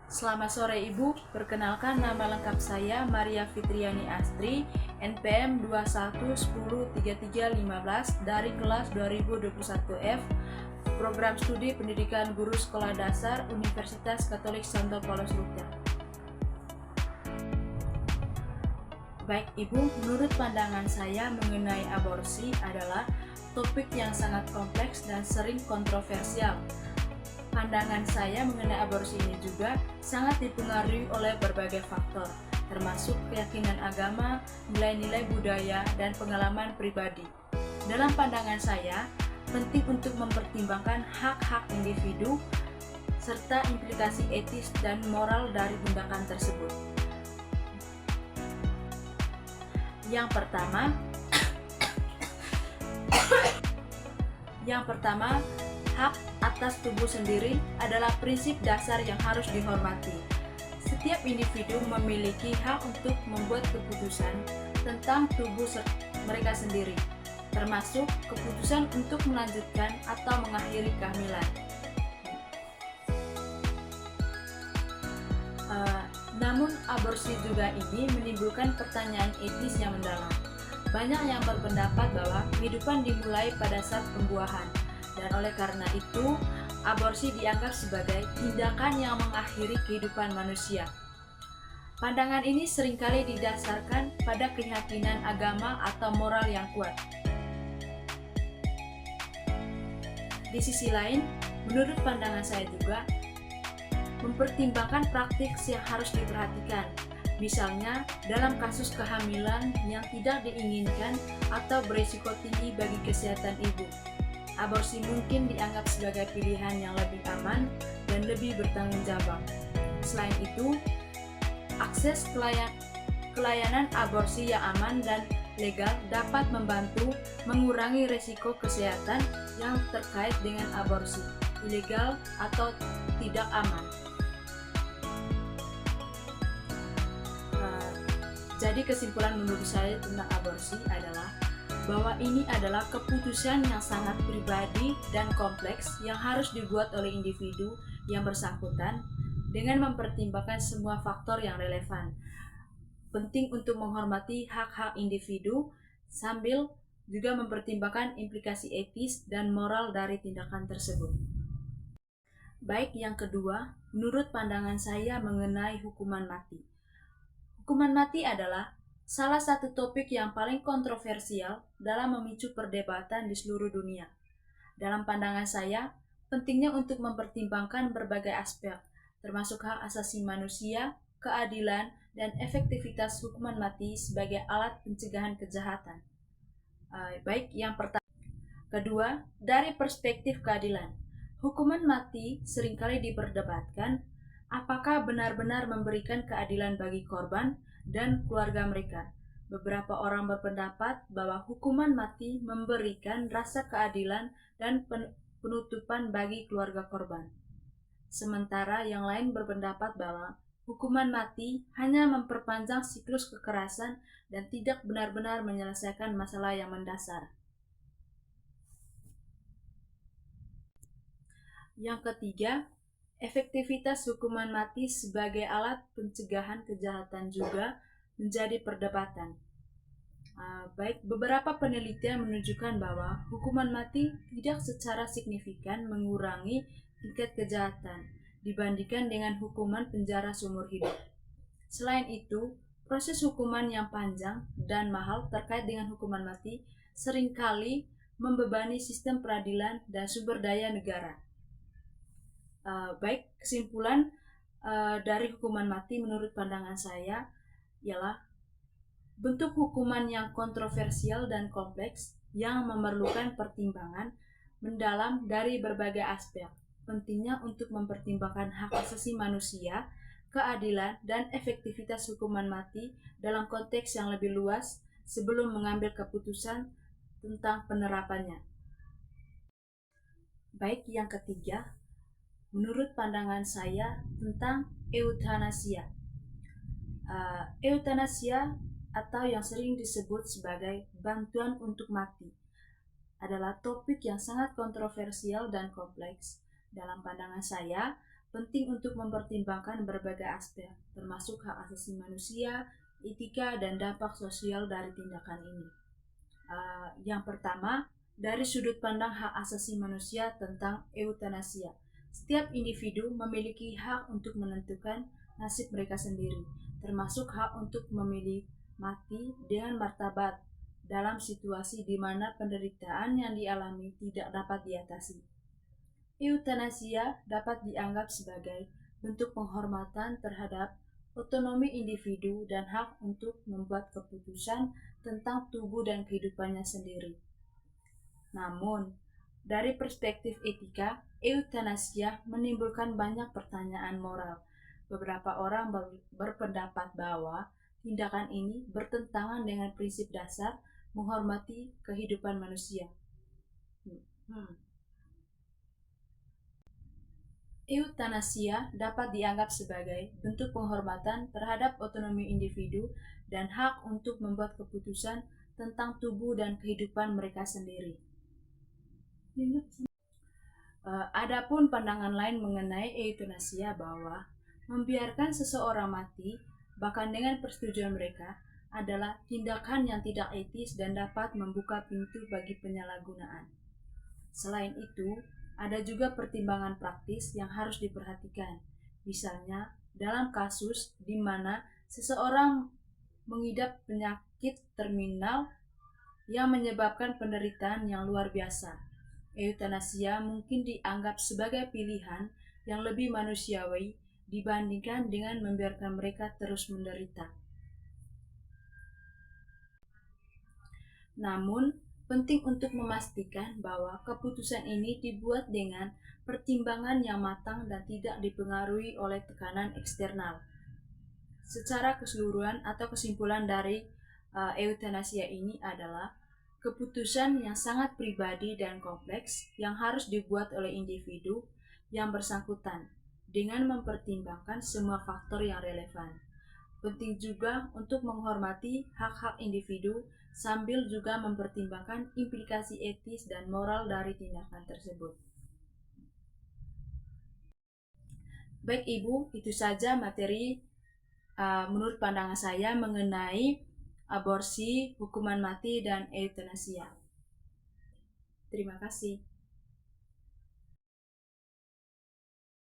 Selamat sore Ibu, perkenalkan nama lengkap saya Maria Fitriani Astri, NPM 21103315 dari kelas 2021F, Program Studi Pendidikan Guru Sekolah Dasar Universitas Katolik Santo Paulus Ruteng. Baik Ibu, menurut pandangan saya mengenai aborsi adalah topik yang sangat kompleks dan sering kontroversial. Pandangan saya mengenai aborsi ini juga sangat dipengaruhi oleh berbagai faktor, termasuk keyakinan agama, nilai-nilai budaya, dan pengalaman pribadi. Dalam pandangan saya, penting untuk mempertimbangkan hak-hak individu serta implikasi etis dan moral dari tindakan tersebut. Yang pertama, hak atas tubuh sendiri adalah prinsip dasar yang harus dihormati. Setiap individu memiliki hak untuk membuat keputusan tentang tubuh mereka sendiri, termasuk keputusan untuk melanjutkan atau mengakhiri kehamilan. Namun aborsi juga ini menimbulkan pertanyaan etis yang mendalam. Banyak yang berpendapat bahwa kehidupan dimulai pada saat pembuahan, dan oleh karena itu aborsi dianggap sebagai tindakan yang mengakhiri kehidupan manusia. Pandangan ini seringkali didasarkan pada keyakinan agama atau moral yang kuat. Di sisi lain, menurut pandangan saya juga, mempertimbangkan praktik yang harus diperhatikan. Misalnya, dalam kasus kehamilan yang tidak diinginkan atau berisiko tinggi bagi kesehatan ibu, aborsi mungkin dianggap sebagai pilihan yang lebih aman dan lebih bertanggung jawab. Selain itu, akses kelayanan aborsi yang aman dan legal dapat membantu mengurangi risiko kesehatan yang terkait dengan aborsi ilegal atau tidak aman. Jadi kesimpulan menurut saya tentang aborsi adalah bahwa ini adalah keputusan yang sangat pribadi dan kompleks yang harus dibuat oleh individu yang bersangkutan dengan mempertimbangkan semua faktor yang relevan. Penting untuk menghormati hak-hak individu sambil juga mempertimbangkan implikasi etis dan moral dari tindakan tersebut. Baik, yang kedua, menurut pandangan saya mengenai hukuman mati. Hukuman mati adalah salah satu topik yang paling kontroversial dalam memicu perdebatan di seluruh dunia. Dalam pandangan saya, pentingnya untuk mempertimbangkan berbagai aspek, termasuk hak asasi manusia, keadilan, dan efektivitas hukuman mati sebagai alat pencegahan kejahatan. Baik, yang pertama. Kedua, dari perspektif keadilan. Hukuman mati seringkali diperdebatkan apakah benar-benar memberikan keadilan bagi korban dan keluarga mereka. Beberapa orang berpendapat bahwa hukuman mati memberikan rasa keadilan dan penutupan bagi keluarga korban. Sementara yang lain berpendapat bahwa hukuman mati hanya memperpanjang siklus kekerasan dan tidak benar-benar menyelesaikan masalah yang mendasar. Yang ketiga, efektivitas hukuman mati sebagai alat pencegahan kejahatan juga menjadi perdebatan. Baik, beberapa penelitian menunjukkan bahwa hukuman mati tidak secara signifikan mengurangi tingkat kejahatan dibandingkan dengan hukuman penjara seumur hidup. Selain itu, proses hukuman yang panjang dan mahal terkait dengan hukuman mati seringkali membebani sistem peradilan dan sumber daya negara. Baik, kesimpulan dari hukuman mati menurut pandangan saya ialah bentuk hukuman yang kontroversial dan kompleks yang memerlukan pertimbangan mendalam dari berbagai aspek. Pentingnya untuk mempertimbangkan hak asasi manusia, keadilan, dan efektivitas hukuman mati dalam konteks yang lebih luas sebelum mengambil keputusan tentang penerapannya. Baik, yang ketiga, menurut pandangan saya tentang eutanasia. Eutanasia atau yang sering disebut sebagai bantuan untuk mati adalah topik yang sangat kontroversial dan kompleks. Dalam pandangan saya, penting untuk mempertimbangkan berbagai aspek, termasuk hak asasi manusia, etika, dan dampak sosial dari tindakan ini. Yang pertama, dari sudut pandang hak asasi manusia tentang eutanasia. Setiap individu memiliki hak untuk menentukan nasib mereka sendiri, termasuk hak untuk memilih mati dengan martabat dalam situasi di mana penderitaan yang dialami tidak dapat diatasi. Eutanasia dapat dianggap sebagai bentuk penghormatan terhadap otonomi individu dan hak untuk membuat keputusan tentang tubuh dan kehidupannya sendiri. Namun, dari perspektif etika, eutanasia menimbulkan banyak pertanyaan moral. Beberapa orang berpendapat bahwa tindakan ini bertentangan dengan prinsip dasar menghormati kehidupan manusia. Eutanasia dapat dianggap sebagai bentuk penghormatan terhadap otonomi individu dan hak untuk membuat keputusan tentang tubuh dan kehidupan mereka sendiri. Adapun pandangan lain mengenai eutanasia bahwa membiarkan seseorang mati, bahkan dengan persetujuan mereka, adalah tindakan yang tidak etis dan dapat membuka pintu bagi penyalahgunaan. Selain itu, ada juga pertimbangan praktis yang harus diperhatikan. Misalnya, dalam kasus di mana seseorang mengidap penyakit terminal yang menyebabkan penderitaan yang luar biasa, eutanasia mungkin dianggap sebagai pilihan yang lebih manusiawi dibandingkan dengan membiarkan mereka terus menderita. Namun, penting untuk memastikan bahwa keputusan ini dibuat dengan pertimbangan yang matang dan tidak dipengaruhi oleh tekanan eksternal. Secara keseluruhan atau kesimpulan dari eutanasia ini adalah keputusan yang sangat pribadi dan kompleks yang harus dibuat oleh individu yang bersangkutan dengan mempertimbangkan semua faktor yang relevan. Penting juga untuk menghormati hak-hak individu sambil juga mempertimbangkan implikasi etis dan moral dari tindakan tersebut. Baik Ibu, itu saja materi menurut pandangan saya mengenai aborsi, hukuman mati, dan eutanasia. Terima kasih.